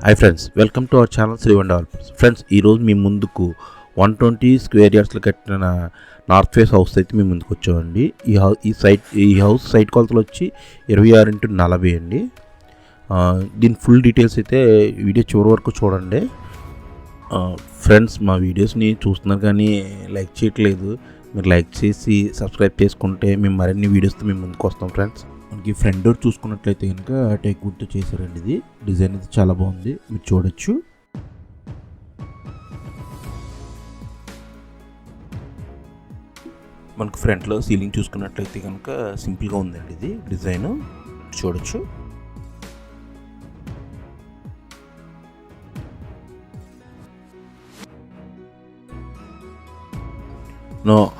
Hi friends, welcome to our channel Sri wonder. Friends, ఈరోజు మీ ముందుకు 120 స్క్వేర్ యార్డ్స్లో కట్టిన నార్త్ ఫేస్ హౌస్ అయితే మీ ముందుకు వచ్చామండి. ఈ హౌస్ సైట్ కొలతలు వచ్చి 26x40 అండి. దీని ఫుల్ డీటెయిల్స్ అయితే వీడియో చివరి వరకు చూడండి. ఫ్రెండ్స్, మా వీడియోస్ని చూస్తున్నారు కానీ లైక్ చేయట్లేదు. మీరు లైక్ చేసి సబ్స్క్రైబ్ చేసుకుంటే మేము మరిన్ని వీడియోస్తో మేము ముందుకు వస్తాం. ఫ్రెండ్స్, మనకి ఫ్రంట్ డోర్ చూసుకున్నట్లయితే కనుక టేక్ వుడ్తో చేశారండి. ఇది డిజైన్ అయితే చాలా బాగుంది, మీరు చూడొచ్చు. మనకు ఫ్రంట్లో సీలింగ్ చూసుకున్నట్లయితే కనుక సింపుల్గా ఉందండి. ఇది డిజైన్ చూడొచ్చు.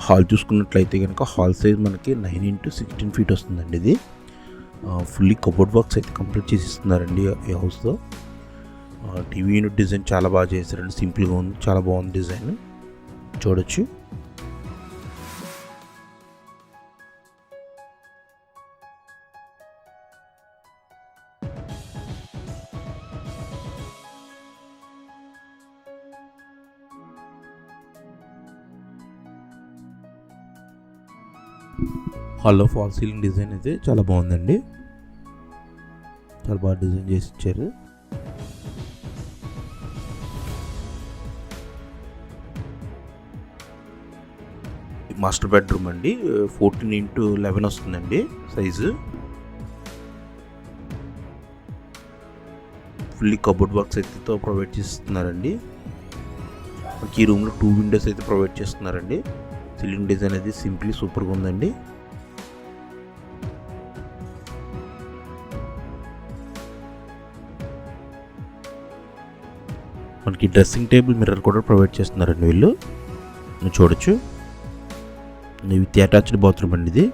హాల్ చూసుకున్నట్లయితే కనుక హాల్ సైజ్ మనకి 9x16 ఫీట్ వస్తుందండి. ఇది ఫుల్లీ కబోర్డ్ వర్క్స్ అయితే కంప్లీట్ చేసి ఇస్తున్నారండి ఈ హౌస్లో. టీవీ యూనిట్ డిజైన్ చాలా బాగా చేశారండి, సింపుల్గా ఉంది, చాలా బాగుంది డిజైన్, చూడొచ్చు. హాల్లో ఫాల్ సీలింగ్ డిజైన్ అయితే చాలా బాగుందండి, చాలా బాగా డిజైన్ చేసి ఇచ్చారు. మాస్టర్ బెడ్రూమ్ అండి, 14x11 వస్తుందండి సైజు. ఫుల్లీ కబోర్డ్ వర్క్స్ అయితే ప్రొవైడ్ చేస్తున్నారండి. ఈ రూమ్లో 2 విండోస్ అయితే ప్రొవైడ్ చేస్తున్నారండి. సీలింగ్ డిజైన్ అయితే సింప్లీ సూపర్గా ఉందండి. మనకి డ్రెస్సింగ్ టేబుల్ మిర్రర్ కూడా ప్రొవైడ్ చేస్తున్నారండి వీళ్ళు, మీరు చూడొచ్చు. విత్ అటాచ్డ్ బాత్రూమ్ అండి. ఇది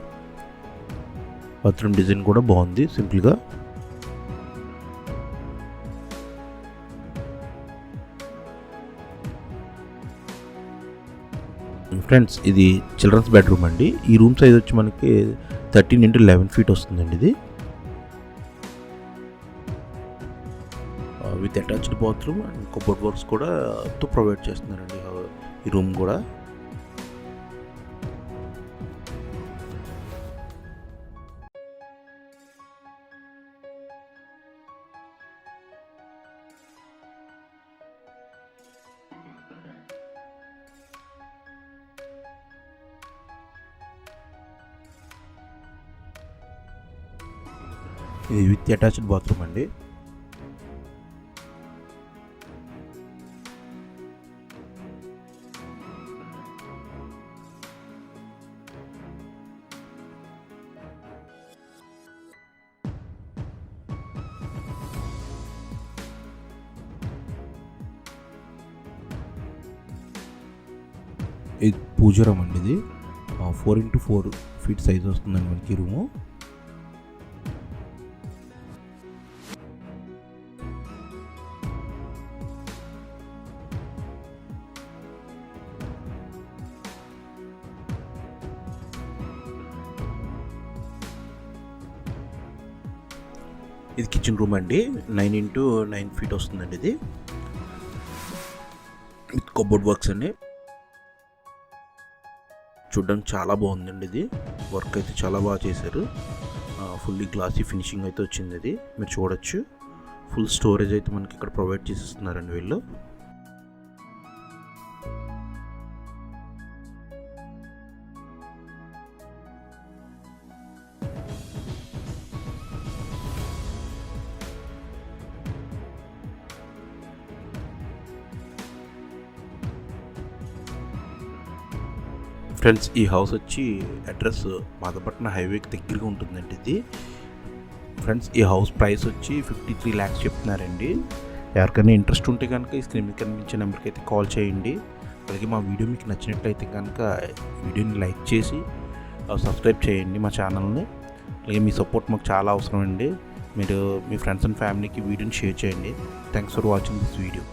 బాత్రూమ్ డిజైన్ కూడా బాగుంది, సింపుల్గా. ఫ్రెండ్స్, ఇది చిల్డ్రన్స్ బెడ్రూమ్ అండి. ఈ రూమ్ సైజ్ వచ్చి మనకి 13x11 ఫీట్ వస్తుందండి. ఇది with attached bathroom and cupboard works కూడా ప్రొవైడ్ చేస్తున్నారండి ఈ రూమ్ కూడా. ఇది విత్ అటాచ్డ్ బాత్రూమ్ అండి. ఇది పూజ రూమ్ అండి. ఇది 4x4 ఫీట్ సైజ్ వస్తుందండి మనకి రూము. ఇది కిచెన్ రూమ్ అండి, 9x9 ఫీట్ వస్తుందండి. ఇది విత్ కబోర్డ్ వర్క్స్ అండి. చూడడానికి చాలా బాగుందండి. ఇది వర్క్ అయితే చాలా బాగా చేశారు. ఫుల్లీ గ్లాసీ ఫినిషింగ్ అయితే వచ్చింది. ఇది మీరు చూడొచ్చు. ఫుల్ స్టోరేజ్ అయితే మనకి ఇక్కడ ప్రొవైడ్ చేసిస్తున్నారండి వీళ్ళు. ఫ్రెండ్స్, ఈ హౌస్ వచ్చి అడ్రస్ మాదపట్నం హైవేకి దగ్గరగా ఉంటుందండి. ఇది ఫ్రెండ్స్, ఈ హౌస్ ప్రైస్ వచ్చి 53 lakhs చెప్తున్నారండి. ఎవరికైనా ఇంట్రెస్ట్ ఉంటే కనుక ఈ స్క్రీన్ మీద కనిపించే నెంబర్కి అయితే కాల్ చేయండి. అలాగే మా వీడియో మీకు నచ్చినట్లయితే కనుక వీడియోని లైక్ చేసి సబ్స్క్రైబ్ చేయండి మా ఛానల్ని. అలాగే మీ సపోర్ట్ మాకు చాలా అవసరం అండి. మీరు మీ ఫ్రెండ్స్ అండ్ ఫ్యామిలీకి వీడియోని షేర్ చేయండి. Thanks for watching this video.